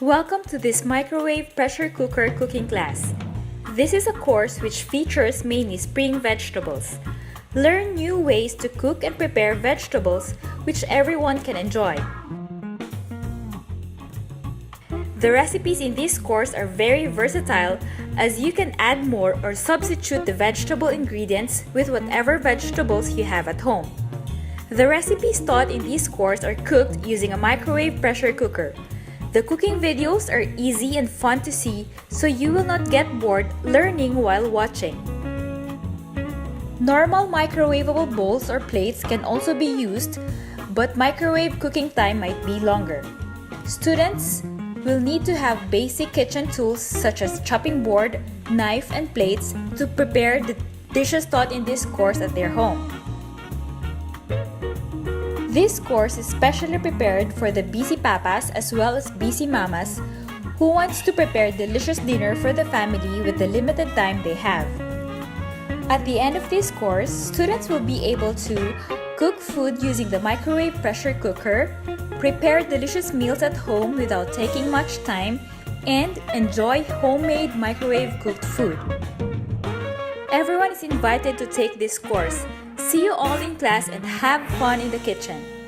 Welcome to this microwave pressure cooker cooking class. This is a course which features mainly spring vegetables. Learn new ways to cook and prepare vegetables which everyone can enjoy. The recipes in this course are very versatile as you can add more or substitute the vegetable ingredients with whatever vegetables you have at home. The recipes taught in this course are cooked using a microwave pressure cooker. The cooking videos are easy and fun to see, so you will not get bored learning while watching. Normal microwavable bowls or plates can also be used, but microwave cooking time might be longer. Students will need to have basic kitchen tools such as chopping board, knife, and plates to prepare the dishes taught in this course at their home. This course is specially prepared for the busy papas as well as busy mamas who wants to prepare delicious dinner for the family with the limited time they have. At the end of this course, students will be able to cook food using the microwave pressure cooker, prepare delicious meals at home without taking much time, and enjoy homemade microwave cooked food. Everyone is invited to take this course. See you all in class and have fun in the kitchen.